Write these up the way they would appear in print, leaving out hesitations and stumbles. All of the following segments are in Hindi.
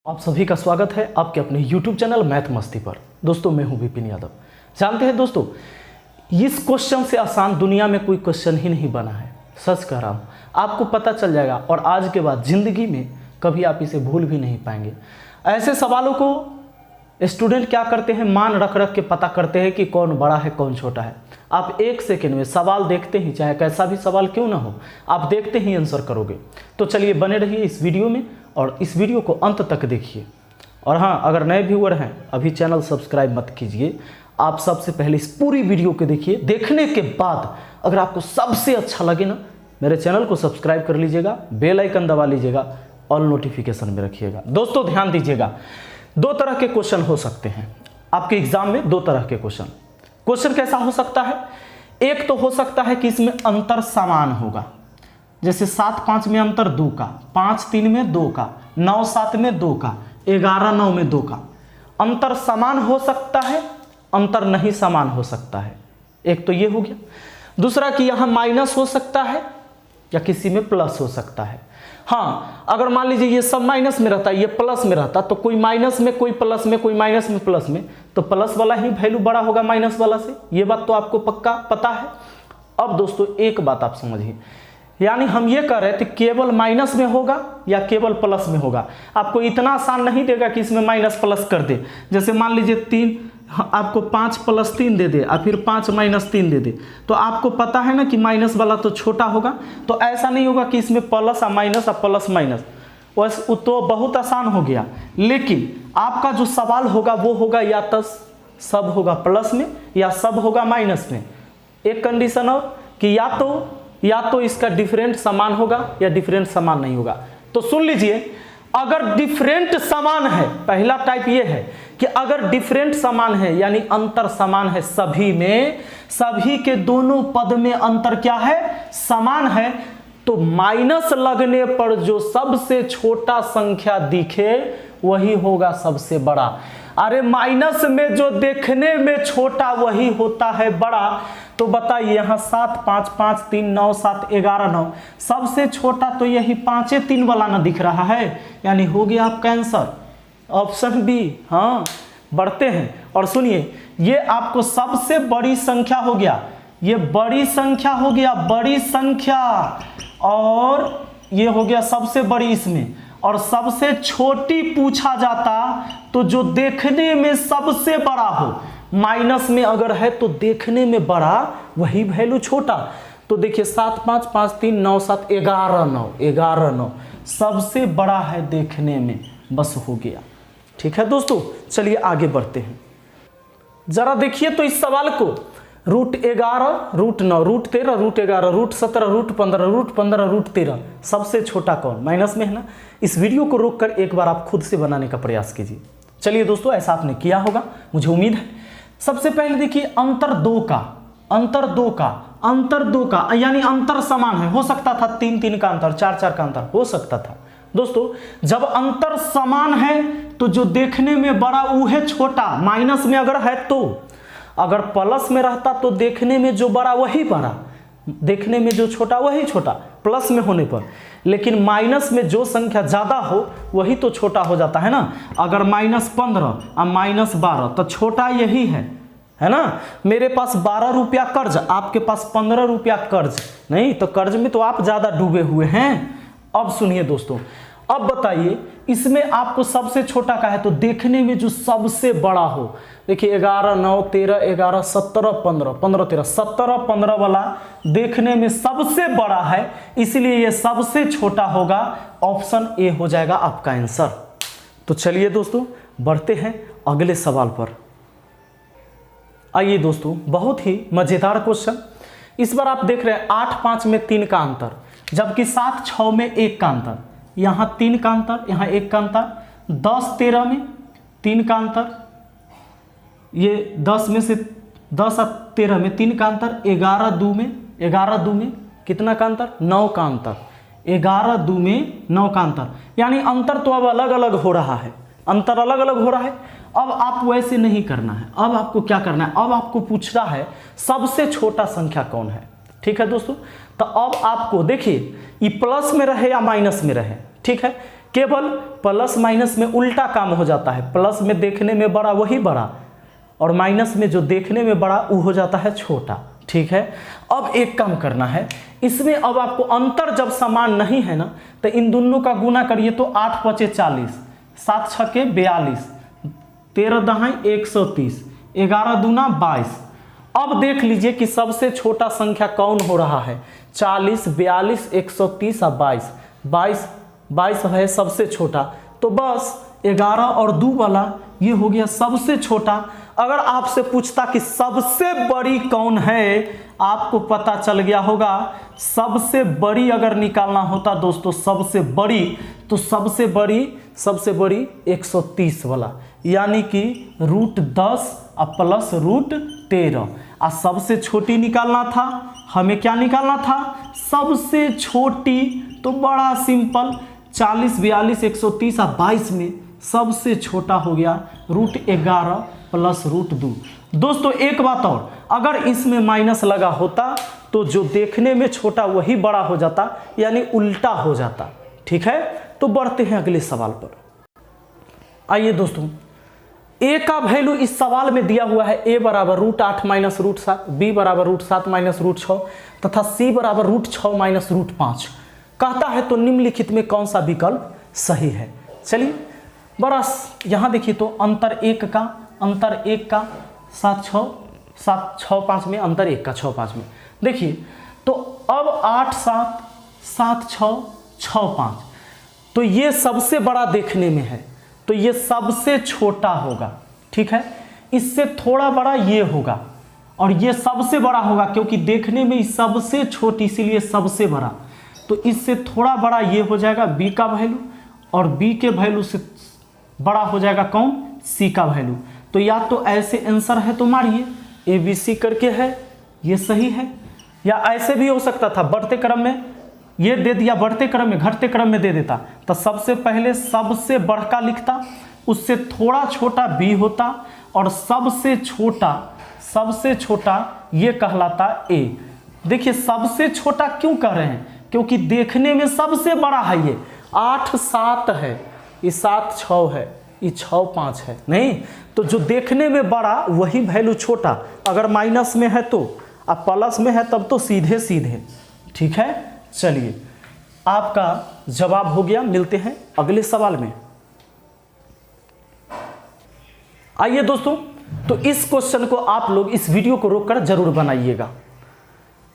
आप सभी का स्वागत है आपके अपने YouTube चैनल मैथ मस्ती पर। दोस्तों मैं हूं विपिन यादव। जानते हैं दोस्तों, इस क्वेश्चन से आसान दुनिया में कोई क्वेश्चन ही नहीं बना है। सच कह रहा हूं, आपको पता चल जाएगा और आज के बाद ज़िंदगी में कभी आप इसे भूल भी नहीं पाएंगे। ऐसे सवालों को स्टूडेंट क्या करते हैं, मान रख रख के पता करते हैं कि कौन बड़ा है कौन छोटा है। आप एक सेकेंड में सवाल देखते ही, चाहे कैसा भी सवाल क्यों ना हो, आप देखते ही आंसर करोगे। तो चलिए बने रहिए इस वीडियो में और इस वीडियो को अंत तक देखिए। और हाँ, अगर नए व्यूअर हैं अभी चैनल सब्सक्राइब मत कीजिए। आप सबसे पहले इस पूरी वीडियो को देखिए। देखने के बाद अगर आपको सबसे अच्छा लगे ना, मेरे चैनल को सब्सक्राइब कर लीजिएगा, बेल आइकन दबा लीजिएगा, ऑल नोटिफिकेशन में रखिएगा। दोस्तों ध्यान दीजिएगा, दो तरह के क्वेश्चन हो सकते हैं आपके एग्जाम में। दो तरह के क्वेश्चन कैसा हो सकता है? एक तो हो सकता है कि इसमें अंतर समान होगा, जैसे 7-5 में अंतर 2 का, 5-3 में 2 का, 9-7 में 2 का, 11-9 में 2 का। अंतर समान हो सकता है, अंतर नहीं समान हो सकता है। एक तो ये हो गया। दूसरा कि यहाँ माइनस हो सकता है या किसी में प्लस हो सकता है। हाँ, अगर मान लीजिए ये सब माइनस में रहता, ये प्लस में रहता, तो कोई माइनस में, कोई प्लस में, कोई माइनस में, प्लस में, तो प्लस वाला ही वैल्यू बड़ा होगा माइनस वाला से। ये बात तो आपको पक्का पता है। अब दोस्तों एक बात आप समझिए, यानी हम ये कह रहे थे केवल माइनस में होगा या केवल प्लस में होगा। आपको इतना आसान नहीं देगा कि इसमें माइनस प्लस कर दे। जैसे मान लीजिए 3, आपको 5 + 3 दे दे और फिर 5 - 3 दे दे, तो आपको पता है ना कि माइनस वाला तो छोटा होगा। तो ऐसा नहीं होगा कि इसमें प्लस और माइनस और प्लस माइनस, बस तो बहुत आसान हो गया। लेकिन आपका जो सवाल होगा वो होगा या तो सब होगा प्लस में या सब होगा माइनस में। एक कंडीशन और कि या तो इसका डिफरेंट समान होगा या डिफरेंट समान नहीं होगा। तो सुन लीजिए, अगर डिफरेंट समान है, पहला टाइप ये है कि अगर डिफरेंट समान है यानी अंतर समान है सभी में, सभी के दोनों पद में अंतर क्या है, समान है, तो माइनस लगने पर जो सबसे छोटा संख्या दिखे वही होगा सबसे बड़ा। अरे माइनस में जो देखने में छोटा वही होता है बड़ा। तो बताइए यहाँ 7, 5, 5, 3, 9, 7, 11, 9, सबसे छोटा तो यही 5-3 वाला ना दिख रहा है, यानी हो गया आपका आंसर ऑप्शन बी। हाँ, बढ़ते हैं और सुनिए, ये आपको सबसे बड़ी संख्या हो गया, ये बड़ी संख्या हो गया, बड़ी संख्या, और ये हो गया सबसे बड़ी इसमें। और सबसे छोटी पूछा जाता तो जो देखने में सबसे बड़ा हो, माइनस में अगर है तो देखने में बड़ा वही वैल्यू छोटा। तो देखिए 7, 5, 5, 3, 9, 7, 11, 9, 11, 9 सबसे बड़ा है देखने में, बस हो गया। ठीक है दोस्तों, चलिए आगे बढ़ते हैं। जरा देखिए तो इस सवाल को, √11, √9, √13, √11, √17, √15, √15, √13 सबसे छोटा कौन? माइनस में है ना। इस वीडियो को रोककर एक बार आप खुद से बनाने का प्रयास कीजिए। चलिए दोस्तों, ऐसा आपने किया होगा मुझे उम्मीद है। सबसे पहले देखिए अंतर 2 का यानी अंतर समान है। हो सकता था 3-3 का अंतर, 4-4 का अंतर हो सकता था। दोस्तों जब अंतर समान है तो जो देखने में बड़ा वो है छोटा, माइनस में अगर है तो। अगर प्लस में रहता तो देखने में जो बड़ा वही बड़ा, देखने में जो छोटा वही छोटा, प्लस में होने पर। लेकिन माइनस में जो संख्या ज़्यादा हो वही तो छोटा हो जाता है ना। अगर -15 और -12 तो छोटा यही है ना। मेरे पास 12 रुपया कर्ज, आपके पास 15 रुपया कर्ज नहीं, तो कर्ज में तो आप ज़्यादा डूबे हुए हैं। अब सुनिए दोस्तों, अब बताइए इसमें आपको सबसे छोटा का है तो देखने में जो सबसे बड़ा हो। देखिए 11, 9, 13, 11, 17, 15, 15, 13, 17, 15 वाला देखने में सबसे बड़ा है, इसलिए ये सबसे छोटा होगा। ऑप्शन ए हो जाएगा आपका आंसर। तो चलिए दोस्तों बढ़ते हैं अगले सवाल पर। आइए दोस्तों, बहुत ही मजेदार क्वेश्चन। इस बार आप देख रहे हैं 8-5 में 3 का अंतर, जबकि 7-6 में 1 का अंतर। यहाँ 3 का अंतर, यहाँ 1 का अंतर। 10-13 में 3 का अंतर, ये 10 में से 10 और 13 में 3 का अंतर। 11-2 में कितना का अंतर? 9 का अंतर। 11-2 में 9 का अंतर, यानी अंतर तो अब अलग अलग हो रहा है, अंतर अलग अलग हो रहा है। अब आप वैसे नहीं करना है, अब आपको क्या करना है, अब आपको पूछ रहा है सबसे छोटा संख्या कौन है। ठीक है दोस्तों, तो अब आपको देखिए ये प्लस में रहे या माइनस में रहे, ठीक है, केवल प्लस माइनस में उल्टा काम हो जाता है, प्लस में देखने में बड़ा वही बड़ा, और माइनस में जो देखने में बड़ा वो हो जाता है छोटा। ठीक है, अब एक काम करना है इसमें, अब आपको अंतर जब समान नहीं है ना तो इन दोनों का गुना करिए तो 8 पचे 40, 7 छके 42, 13 दहाई 130, 11 दूना 22। अब देख लीजिए कि सबसे छोटा संख्या कौन हो रहा है, 40, 42, 130 और 22। 22 है सबसे छोटा, तो बस 11 और 2 वाला ये हो गया सबसे छोटा। अगर आपसे पूछता कि सबसे बड़ी कौन है, आपको पता चल गया होगा। सबसे बड़ी अगर निकालना होता दोस्तों, सबसे बड़ी, तो सबसे बड़ी 130 वाला, यानी कि √10 और प्लस √13। और सबसे छोटी निकालना था, हमें क्या निकालना था, सबसे छोटी। तो बड़ा सिंपल, 40, 42, 130 और 22 में सबसे छोटा हो गया √11 प्लस √2। दोस्तों एक बात और, अगर इसमें माइनस लगा होता तो जो देखने में छोटा वही बड़ा हो जाता, यानी उल्टा हो जाता। ठीक है, तो बढ़ते हैं अगले सवाल पर। आइए दोस्तों, ए का वैल्यू इस सवाल में दिया हुआ है, ए बराबर √8 माइनस √7, बी बराबर √7 माइनस √6 तथा सी बराबर √6 माइनस √5 कहता है। तो निम्नलिखित में कौन सा विकल्प सही है। चलिए बड़ा यहाँ देखिए, तो अंतर 1 का 7 6 5 में, अंतर 1 का 6 5 में देखिए। तो अब 8 7 7 6 6 5, तो ये सबसे बड़ा देखने में है, तो ये सबसे छोटा होगा। ठीक है, इससे थोड़ा बड़ा ये होगा, और ये सबसे बड़ा होगा क्योंकि देखने में सबसे छोटी, इसीलिए सबसे बड़ा। तो इससे थोड़ा बड़ा ये हो जाएगा बी का वैल्यू, और बी के वैल्यू से बड़ा हो जाएगा कौन, सी का वैल्यू। तो या तो ऐसे आंसर है तो मारिए, ए बी सी करके है, ये सही है। या ऐसे भी हो सकता था, बढ़ते क्रम में ये दे दिया, बढ़ते क्रम में, घटते क्रम में दे देता, तो सबसे पहले सबसे बड़का लिखता, उससे थोड़ा छोटा बी होता, और सबसे छोटा ये कहलाता ए। देखिए सबसे छोटा क्यों कह रहे हैं, क्योंकि देखने में सबसे बड़ा है। ये 8 7 है, ये 7 6 है, ये 6 5 है, नहीं तो जो देखने में बड़ा वही वैल्यू छोटा। अगर माइनस में है तो, अब प्लस में है तब तो सीधे सीधे। ठीक है, चलिए आपका जवाब हो गया। मिलते हैं अगले सवाल में। आइए दोस्तों, तो इस क्वेश्चन को आप लोग इस वीडियो को रोककर जरूर बनाइएगा।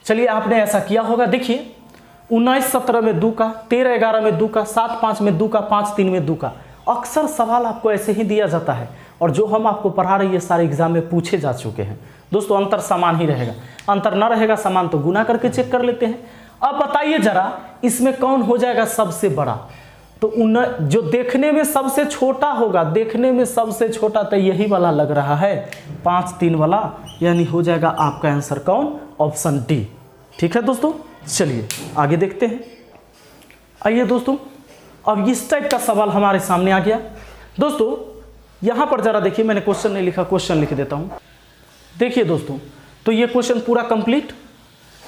चलिए आपने ऐसा किया होगा, देखिए 19 17 में 2 का, 13 11 में 2 का, 7 5 में 2 का, 5 3 में 2 का। अक्सर सवाल आपको ऐसे ही दिया जाता है, और जो हम आपको पढ़ा रहे हैं सारे एग्जाम में पूछे जा चुके हैं। दोस्तों अंतर समान ही रहेगा, अंतर न रहेगा समान तो गुना करके चेक कर लेते हैं। अब बताइए जरा, इसमें कौन हो जाएगा सबसे बड़ा। तो जो देखने में सबसे छोटा होगा, देखने में सबसे छोटा तो यही वाला लग रहा है, 5 3 वाला, यानी हो जाएगा आपका आंसर कौन, ऑप्शन डी। ठीक है दोस्तों, चलिए आगे देखते हैं। आइए दोस्तों, अब इस टाइप का सवाल हमारे सामने आ गया। दोस्तों यहाँ पर जरा देखिए, मैंने क्वेश्चन नहीं लिखा, क्वेश्चन लिख देता हूँ। देखिए दोस्तों, तो ये क्वेश्चन पूरा कंप्लीट,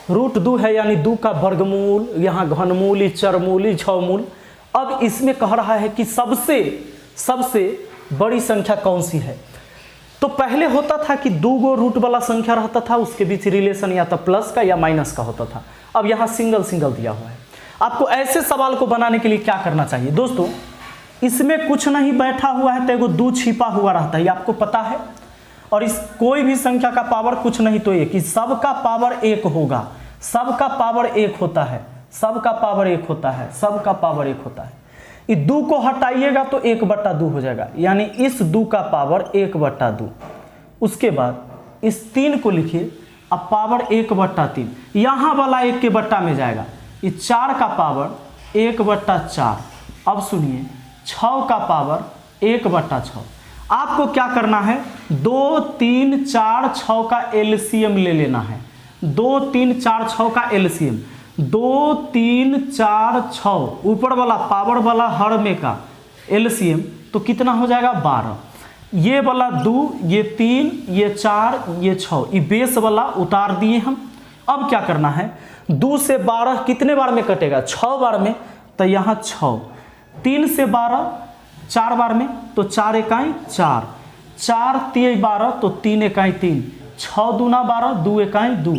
√2 है यानी 2 का वर्गमूल, यहाँ घनमूल, चरमूल, छौमूल। अब इसमें कह रहा है कि सबसे बड़ी संख्या कौन सी है। तो पहले होता था कि 2 गो रूट वाला संख्या रहता था, उसके बीच रिलेशन या तो प्लस का या माइनस का होता था। अब यहाँ सिंगल दिया हुआ है। आपको ऐसे सवाल को बनाने के लिए क्या करना चाहिए दोस्तों, इसमें कुछ नहीं बैठा हुआ है तो एगो 2 छिपा हुआ रहता है, आपको पता है। और इस कोई भी संख्या का पावर कुछ नहीं तो 1, सबका पावर 1 होगा, सबका पावर 1 होता है, सबका पावर 1 होता है, सबका पावर 1 होता है। इस 2 को हटाइएगा तो 1/2 हो जाएगा, यानी इस 2 का पावर 1/2। उसके बाद इस 3 को लिखिए, अब पावर 1/3, यहाँ वाला 1 के बट्टा में जाएगा, इस 4 का पावर 1/4। अब सुनिए 6 का पावर 1/6। आपको क्या करना है, 2 3 4 6 का एलसीएम ले लेना है। 2 3 4 6 का एलसीएम, 2 3 4 6 ऊपर वाला पावर वाला हर में का एलसीएम, तो कितना हो जाएगा 12। ये वाला 2, ये 3, ये 4, ये 6, ये बेस वाला उतार दिए हम। अब क्या करना है, 2 से 12 कितने बार में कटेगा, 6 बार में, तो यहाँ 6, 3 से 12 4 बार में, तो 4 इकाई 4, 4 3 12, तो 3 इकाई 3, 6 दूना 12, 2 इकाई 2।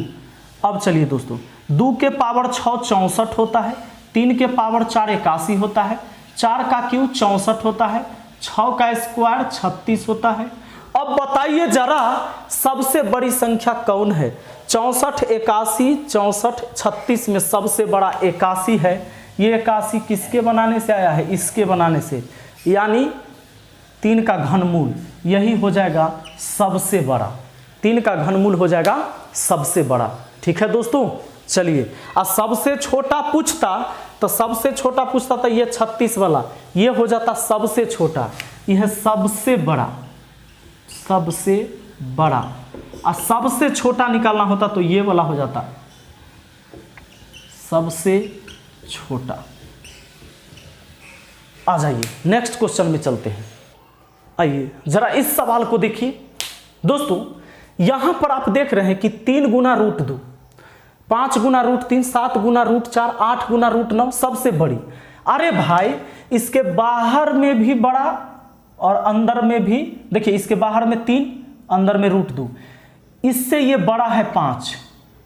अब चलिए दोस्तों, 2 के पावर 6 64 होता है, 3 के पावर 4 81 होता है, 4 का क्यूब 64 होता है, 6 का स्क्वायर 36 होता है। अब बताइए जरा सबसे बड़ी संख्या कौन है? 64 81 64 36 में सबसे बड़ा 81 है। ये 81 किसके बनाने से आया है? इसके बनाने से, यानी 3 का घनमूल, यही हो जाएगा सबसे बड़ा। 3 का घनमूल हो जाएगा सबसे बड़ा। ठीक है दोस्तों, चलिए। और सबसे छोटा पूछता तो सबसे छोटा पूछता तो ये 36 वाला, ये हो जाता सबसे छोटा, यह सबसे बड़ा, सबसे बड़ा। और सबसे छोटा निकालना होता तो ये वाला हो जाता सबसे छोटा। आ जाइए नेक्स्ट क्वेश्चन में चलते हैं। आइए जरा इस सवाल को देखिए दोस्तों। यहां पर आप देख रहे हैं कि 3 गुना रूट 2, 5 गुना रूट 3, 7 गुना रूट 4, 8 गुना रूट 9 सबसे बड़ी। अरे भाई इसके बाहर में भी बड़ा और अंदर में भी, देखिए इसके बाहर में 3, अंदर में रूट 2, इससे ये बड़ा है 5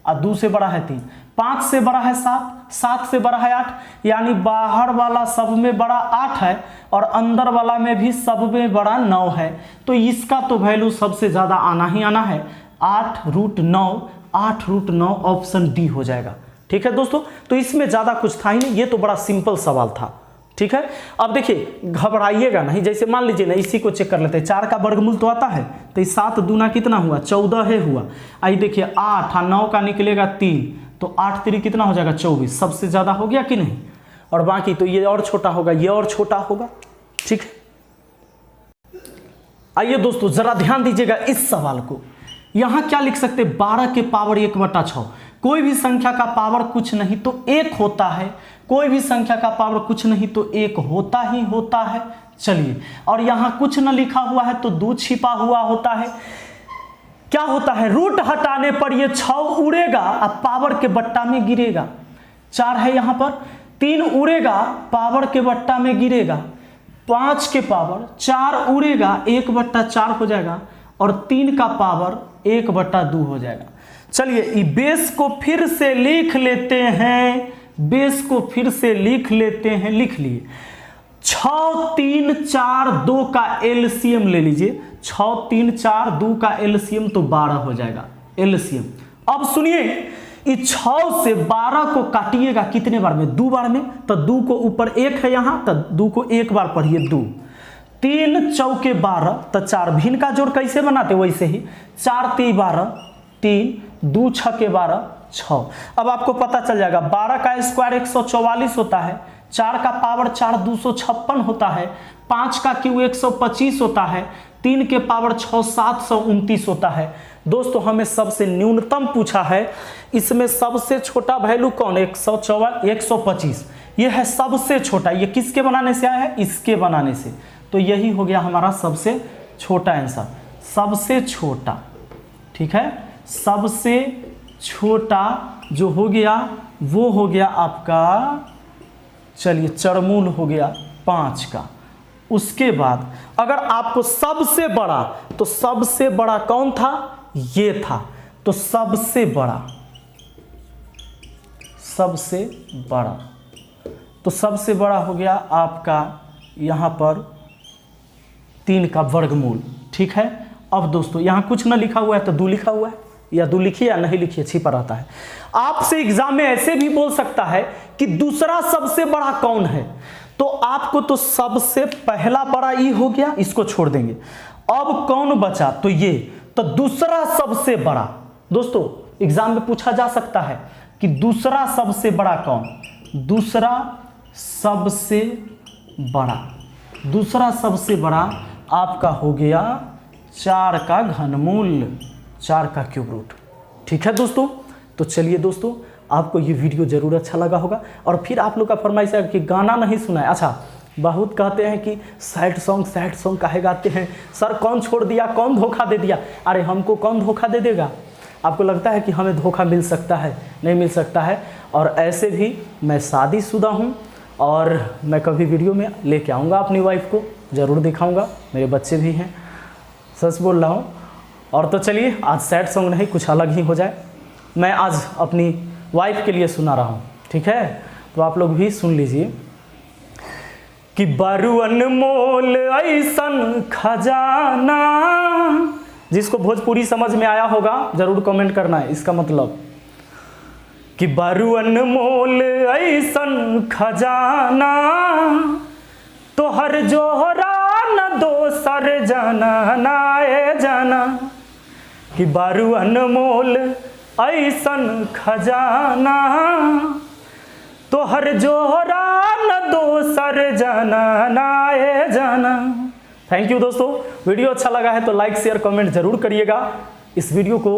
और 2 से बड़ा है 3, 5 से बड़ा है 7, 7 से बड़ा है 8, यानी बाहर वाला सब में बड़ा 8 है और अंदर वाला में भी सब में बड़ा 9 है। तो इसका तो वैल्यू सबसे ज़्यादा आना ही आना है, 8 रूट 9, 8 रूट 9 ऑप्शन डी हो जाएगा। ठीक है दोस्तों, तो इसमें ज़्यादा कुछ था ही नहीं, ये तो बड़ा सिंपल सवाल था। ठीक है, अब देखिए घबराइएगा नहीं। जैसे मान लीजिए ना, इसी को चेक कर लेते हैं। 4 का वर्गमूल तो आता है, तो 7 दूना कितना हुआ? 14 है हुआ। आई देखिए 8 और 9 का निकलेगा 3, तो 8 3 कितना हो जाएगा? 24। सबसे ज़्यादा हो गया कि नहीं? और बाकी तो ये और छोटा होगा, ये और छोटा होगा। ठीक है, आइए दोस्तों जरा ध्यान दीजिएगा इस सवाल को। यहाँ क्या लिख सकते? 12 के पावर 1/6। कोई भी संख्या का पावर कुछ नहीं तो 1 होता है, कोई भी संख्या का पावर कुछ नहीं तो 1 होता ही होता है। चलिए, और यहाँ कुछ न लिखा हुआ है तो 2 छिपा हुआ होता है। क्या होता है? रूट हटाने पर ये 6 उड़ेगा और पावर के बट्टा में गिरेगा। 4 है यहाँ पर, 3 उड़ेगा पावर के बट्टा में गिरेगा, 5 के पावर 4 उड़ेगा 1/4 हो जाएगा और 3 का पावर 1/2 हो जाएगा। चलिए बेस को फिर से लिख लेते हैं, बेस को फिर से लिख लेते हैं। लिख लिए 6 3 4 2 का एलसीएम ले लीजिए। 6 3 4 2 का एलसीएम तो 12 हो जाएगा एलसीएम। अब सुनिए, इस 6 से 12 को काटिएगा कितने बार में? 2 बार में। तो 2 को ऊपर 1 है यहाँ, तो 2 को 1 बार पढ़िए 2। 3 चौके 12, तो 4 भिन्न का जोड़ कैसे बनाते वैसे ही, 4 3 12, 3 2 6 12 6। अब आपको पता चल जाएगा 12 का स्क्वायर 144 होता है, 4 का पावर 4 256 होता है, 5 का क्यूब 125 होता है, 3 के पावर 6 729 होता है। दोस्तों हमें सबसे न्यूनतम पूछा है, इसमें सबसे छोटा वैल्यू कौन? 125। ये है सबसे छोटा। ये किसके बनाने से आया है? इसके बनाने से। तो यही हो गया हमारा सबसे छोटा आंसर, सबसे छोटा। ठीक है, सबसे छोटा जो हो गया वो हो गया आपका, चलिए चरमूल हो गया 5 का। उसके बाद अगर आपको सबसे बड़ा, तो सबसे बड़ा कौन था? ये था। तो सबसे बड़ा, सबसे बड़ा, तो सबसे बड़ा हो गया आपका यहाँ पर 3 का वर्गमूल। ठीक है, अब दोस्तों यहाँ कुछ ना लिखा हुआ है तो 2 लिखा हुआ है, या 2 लिखिए या नहीं लिखिए, छिपा रहता है। आपसे एग्जाम में ऐसे भी बोल सकता है कि दूसरा सबसे बड़ा कौन है, तो आपको तो सबसे पहला बड़ा ई हो गया, इसको छोड़ देंगे। अब कौन बचा? तो ये, तो दूसरा सबसे बड़ा। दोस्तों एग्जाम में पूछा जा सकता है कि दूसरा सबसे बड़ा कौन? दूसरा सबसे बड़ा, दूसरा सबसे बड़ा आपका हो गया 4 का घनमूल, 4 का क्यूब रूट। ठीक है दोस्तों, तो चलिए दोस्तों आपको ये वीडियो ज़रूर अच्छा लगा होगा। और फिर आप लोग का फरमाइश है कि गाना नहीं सुना है। अच्छा, बहुत कहते हैं कि सैड सॉन्ग काहे गाते हैं सर, कौन छोड़ दिया, कौन धोखा दे दिया। अरे हमको कौन धोखा दे देगा? आपको लगता है कि हमें धोखा मिल सकता है? नहीं मिल सकता है। और ऐसे भी मैं शादीशुदा हूँ और मैं कभी वीडियो में लेके आऊँगा अपनी वाइफ को, ज़रूर दिखाऊँगा। मेरे बच्चे भी हैं, सच बोल रहा हूँ। और तो चलिए, आज सैड सॉन्ग नहीं, कुछ अलग ही हो जाए। मैं आज अपनी वाइफ के लिए सुना रहा हूँ, ठीक है? तो आप लोग भी सुन लीजिए कि बारू अनमोल ऐसन खजाना। जिसको भोजपुरी समझ में आया होगा ज़रूर कमेंट करना है इसका मतलब कि बारू अनमोल ऐसन खजाना, तो हर जोहरा न दोसर जाना नाए जाना। कि बारू अनमोल ऐसन खजाना, तो हर जोहरा न दोसर जाना नाए जाना। थैंक यू दोस्तों, वीडियो अच्छा लगा है तो लाइक शेयर कमेंट जरूर करिएगा। इस वीडियो को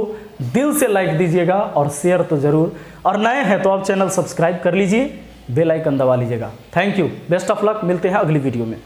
दिल से लाइक दीजिएगा और शेयर तो जरूर, और नए हैं तो आप चैनल सब्सक्राइब कर लीजिए, बेल आइकन दबा लीजिएगा। Thank you, best of luck, मिलते हैं अगली वीडियो में।